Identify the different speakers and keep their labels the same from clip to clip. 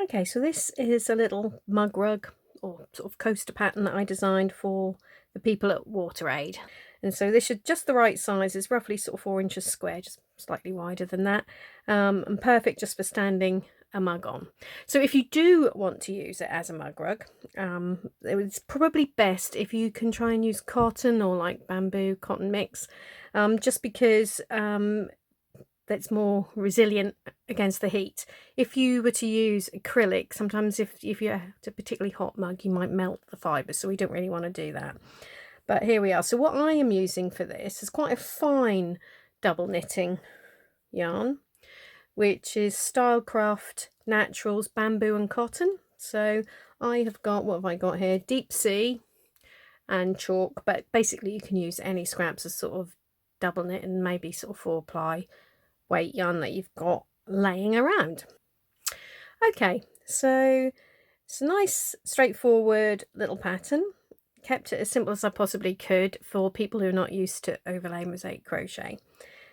Speaker 1: Okay, so this is a little mug rug or sort of coaster pattern that I designed for the people at WaterAid. And so this is just the right size. It's roughly sort of 4 inches square, just slightly wider than that, and perfect just for standing a mug on. So if you do want to use it as a mug rug, it's probably best if you can try and use cotton or like bamboo cotton mix, just because that's more resilient against the heat. If you were to use acrylic, sometimes if you have a particularly hot mug, you might melt the fibres, so we don't really want to do that. But here we are. So what I am using for this is quite a fine double knitting yarn, which is Stylecraft Naturals Bamboo and Cotton. So I have got, what have I got here? Deep Sea and chalk, but basically you can use any scraps as sort of double knit and maybe sort of 4-ply weight yarn that you've got laying around. Okay, so it's a nice straightforward little pattern. Kept it as simple as I possibly could for people who are not used to overlay mosaic crochet.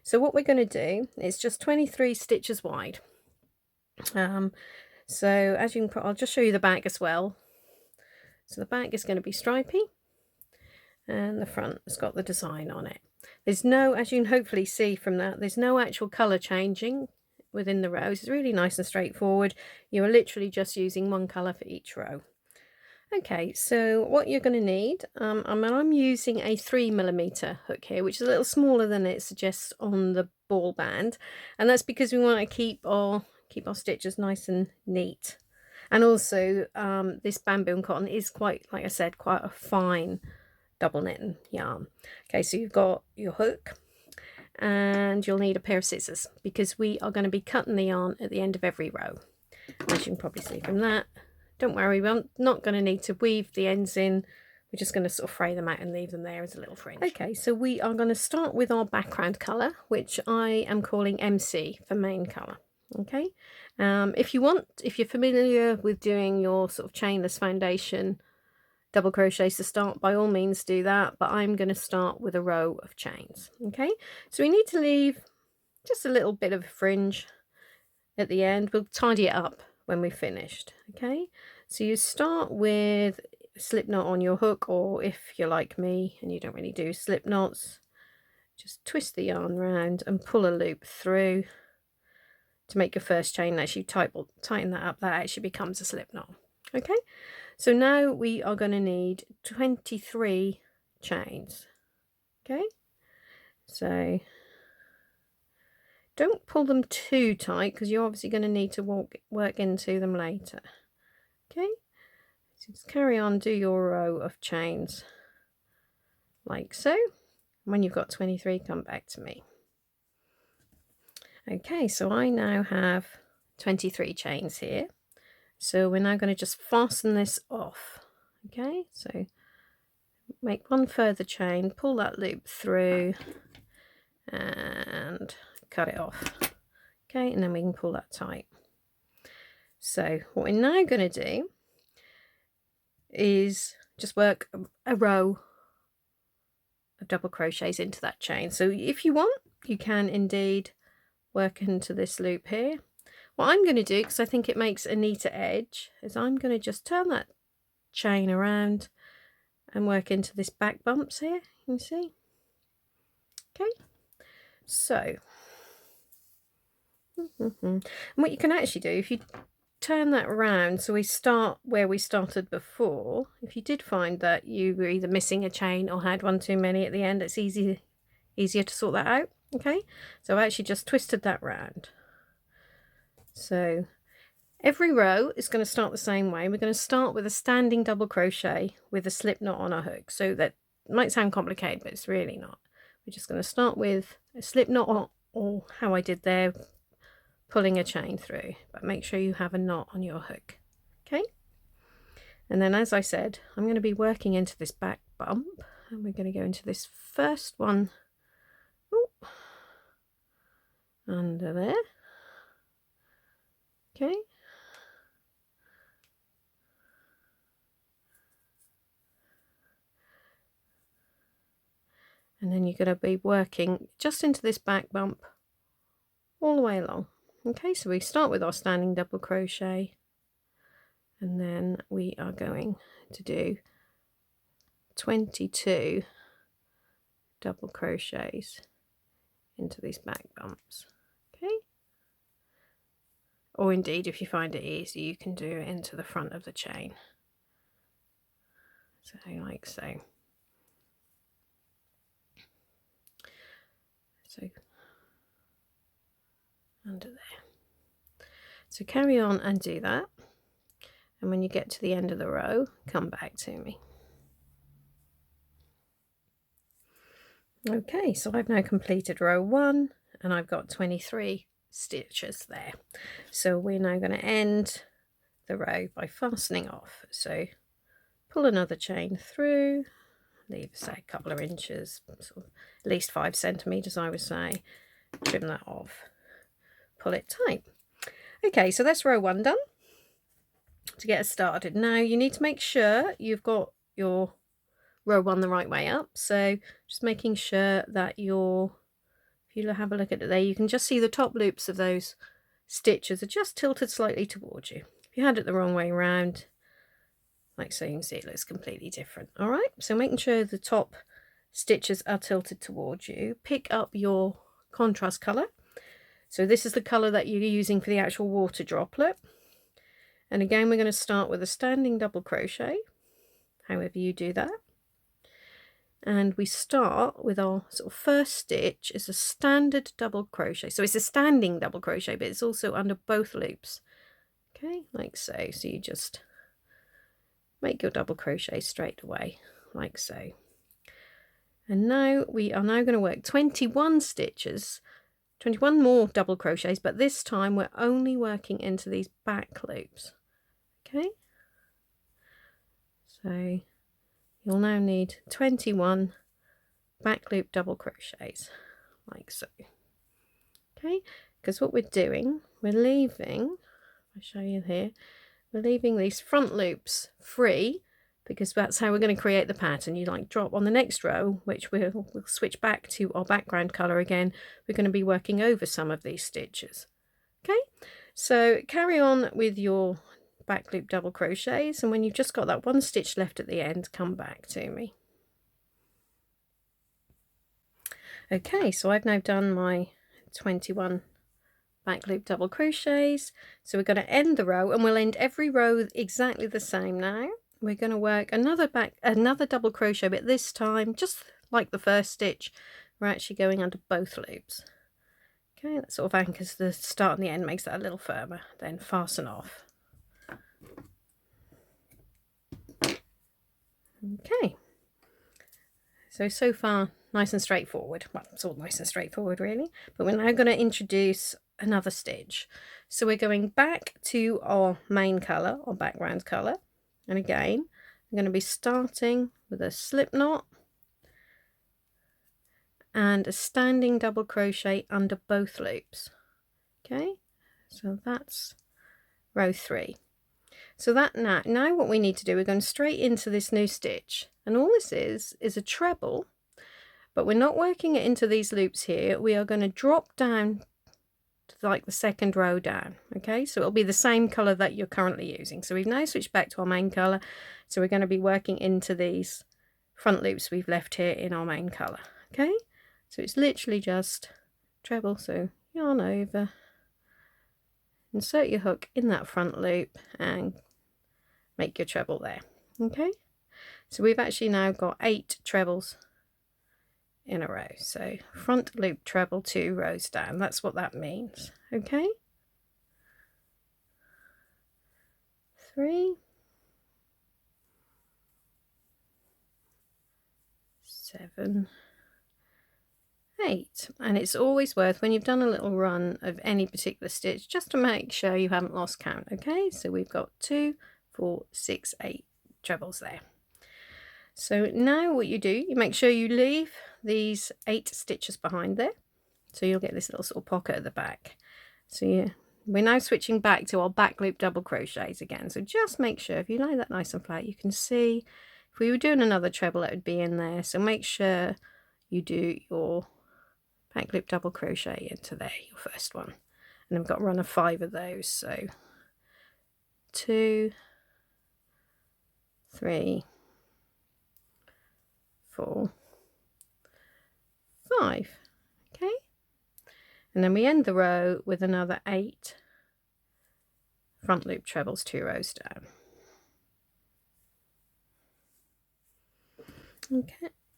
Speaker 1: So what we're going to do is just 23 stitches wide. So as you can, I'll just show you the back as well. So the back is going to be stripy and the front has got the design on it. There's no, as you can hopefully see from that, there's no actual colour changing within the rows. It's really nice and straightforward. You're literally just using one colour for each row. Okay, so what you're going to need, I'm using a 3mm hook here, which is a little smaller than it suggests on the ball band, and that's because we want to keep our stitches nice and neat. And also, this bamboo and cotton is quite, like I said, quite a fine double knitting yarn. Okay, so you've got your hook and you'll need a pair of scissors because we are going to be cutting the yarn at the end of every row. As you can probably see from that, don't worry, we're not going to need to weave the ends in. We're just going to sort of fray them out and leave them there as a little fringe. Okay, so we are going to start with our background colour, which I am calling MC for main colour. Okay, if you're familiar with doing your sort of chainless foundation double crochets to start, by all means do that, but I'm going to start with a row of chains. Okay, so we need to leave just a little bit of a fringe at the end. We'll tidy it up when we've finished. Okay, so you start with a slip knot on your hook, or if you're like me and you don't really do slip knots, just twist the yarn round and pull a loop through to make your first chain. As you tighten that up, that actually becomes a slip knot. Okay, so now we are going to need 23 chains. Okay, so don't pull them too tight because you're obviously going to need to work into them later. Okay, so just carry on, do your row of chains like so. When you've got 23, come back to me. Okay, so I now have 23 chains here. So we're now going to just fasten this off. Okay, so make one further chain, pull that loop through and cut it off. Okay, and then we can pull that tight. So what we're now going to do is just work a row of double crochets into that chain. So if you want, you can indeed work into this loop here. What I'm going to do, because I think it makes a neater edge, is I'm going to just turn that chain around and work into this back bumps here. You see? Okay. So, and what you can actually do, if you turn that around, so we start where we started before. If you did find that you were either missing a chain or had one too many at the end, it's easier to sort that out. Okay. So I've actually just twisted that round. So every row is going to start the same way. We're going to start with a standing double crochet with a slip knot on our hook. So that might sound complicated, but it's really not. We're just going to start with a slip knot, or how I did there, pulling a chain through, but make sure you have a knot on your hook. Okay, and then as I said, I'm going to be working into this back bump, and we're going to go into this first one. Ooh, under there. Okay, and then you're going to be working just into this back bump all the way along. Okay, so we start with our standing double crochet, and then we are going to do 22 double crochets into these back bumps. Okay, or indeed if you find it easy, you can do it into the front of the chain, so like so. So under there. So carry on and do that, and when you get to the end of the row, come back to me. Okay, so I've now completed row 1 and I've got 23 stitches there. So we're now going to end the row by fastening off. So pull another chain through, leave say a couple of inches, sort of at least 5 centimeters I would say, trim that off, pull it tight. Okay, so that's row 1 done. To get us started, now you need to make sure you've got your row 1 the right way up, so just making sure that if you have a look at it there, you can just see the top loops of those stitches are just tilted slightly towards you. If you had it the wrong way around, like so, you can see it looks completely different. All right, so making sure the top stitches are tilted towards you, pick up your contrast color. So this is the color that you're using for the actual water droplet, and again we're going to start with a standing double crochet, however you do that. And we start with our sort of first stitch is a standard double crochet. So it's a standing double crochet, but it's also under both loops. Okay, like so. So you just make your double crochet straight away, like so. And now we are now going to work 21 stitches, 21 more double crochets, but this time we're only working into these back loops. Okay, so you'll now need 21 back loop double crochets, like so. Okay, because what we're doing, we're leaving, I'll show you here, we're leaving these front loops free, because that's how we're going to create the pattern. You like drop on the next row, which we'll switch back to our background color again. We're going to be working over some of these stitches. Okay, so carry on with your back loop double crochets, and when you've just got that one stitch left at the end, come back to me. Okay, so I've now done my 21 back loop double crochets, so we're going to end the row, and we'll end every row exactly the same. Now we're going to work another double crochet, but this time, just like the first stitch, we're actually going under both loops. Okay, that sort of anchors the start and the end, makes that a little firmer. Then fasten off. Okay, so far nice and straightforward. Well, it's all nice and straightforward really, but we're now going to introduce another stitch. So we're going back to our main color, or background color, and again I'm going to be starting with a slip knot and a standing double crochet under both loops. Okay, so that's row 3. So that now what we need to do, we're going straight into this new stitch, and all this is a treble, but we're not working it into these loops here. We are going to drop down to like the second row down. Okay, so it'll be the same color that you're currently using. So we've now switched back to our main color, so we're going to be working into these front loops we've left here in our main color. Okay, so it's literally just treble, so yarn over, insert your hook in that front loop and make your treble there. Okay, so we've actually now got 8 trebles in a row. So front loop treble 2 rows down, that's what that means. Okay, 3, 7, 8, and it's always worth, when you've done a little run of any particular stitch, just to make sure you haven't lost count. Okay, so we've got 2, 4, 6, 8 trebles there. So now what you do, you make sure you leave these 8 stitches behind there, so you'll get this little sort of pocket at the back. So we're now switching back to our back loop double crochets again, so just make sure, if you lay that nice and flat, you can see if we were doing another treble it would be in there. So make sure you do your back loop double crochet into there, your first one, and I've got a run of 5 of those, so 2, 3, 4, 5. Okay, and then we end the row with another 8 front loop trebles 2 rows down.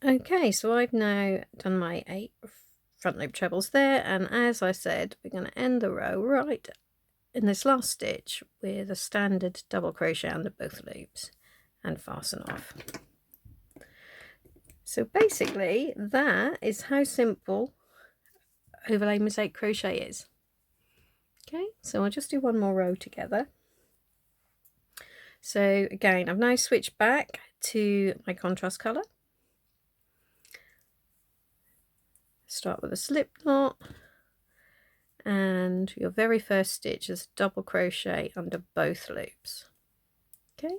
Speaker 1: Okay, so I've now done my 8 front loop trebles there, and as I said, we're going to end the row right in this last stitch with a standard double crochet under both loops and fasten off. So basically that is how simple overlay mosaic crochet is. Okay, so I'll just do one more row together. So again, I've now switched back to my contrast colour. Start with a slip knot, and your very first stitch is double crochet under both loops. Okay,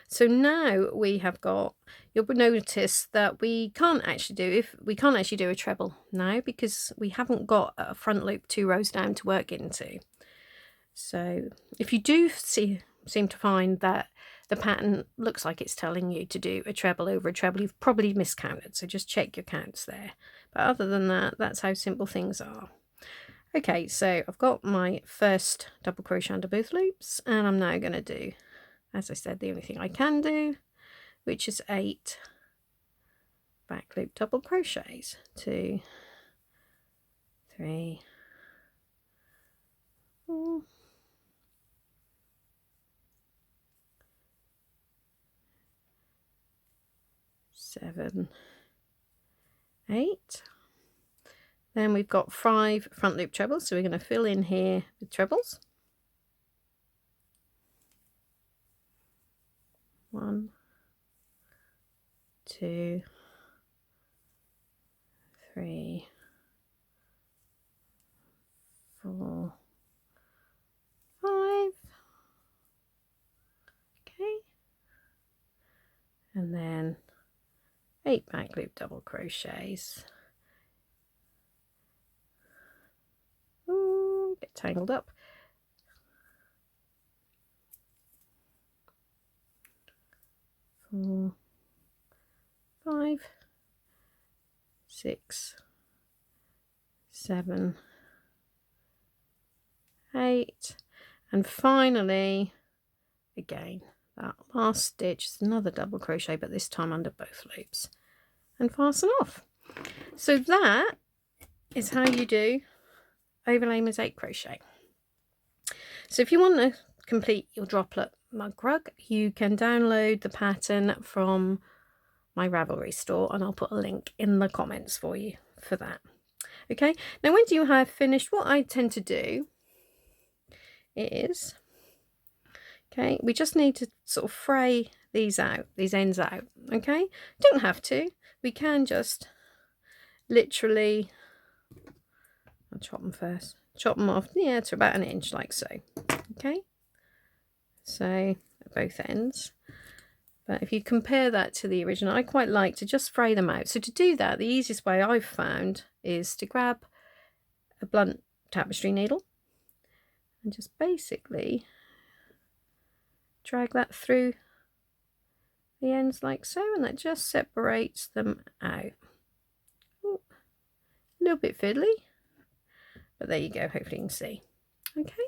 Speaker 1: so now we have got, you'll notice that we can't actually do a treble now because we haven't got a front loop 2 rows down to work into. So if you do seem to find that the pattern looks like it's telling you to do a treble over a treble, you've probably miscounted, so just check your counts there. But other than that, that's how simple things are. Okay, so I've got my first double crochet under both loops, and I'm now going to do, as I said, the only thing I can do, which is 8 back loop double crochets. 2, 3, 4, 7, 8. Then we've got 5 front loop trebles, so we're going to fill in here with trebles. 1, 2, 3, 4, 5. Okay, and then 8 back loop double crochets. Ooh, get tangled up. 4, 5, 6, 7, 8, and finally, again, that last stitch is another double crochet, but this time under both loops, and fasten off. So that is how you do overlay mosaic crochet. So if you want to complete your droplet mug rug, you can download the pattern from my Ravelry store, and I'll put a link in the comments for you for that. Okay, now when you have finished, what I tend to do is, okay, we just need to sort of fray these ends out. Okay, don't have to, we can just literally, I'll chop them first, chop them off, yeah, to about 1 inch like so. Okay, so at both ends. But if you compare that to the original, I quite like to just fray them out. So to do that, the easiest way I've found is to grab a blunt tapestry needle and just basically drag that through the ends like so, and that just separates them out. Ooh, a little bit fiddly, but there you go, hopefully you can see. Okay,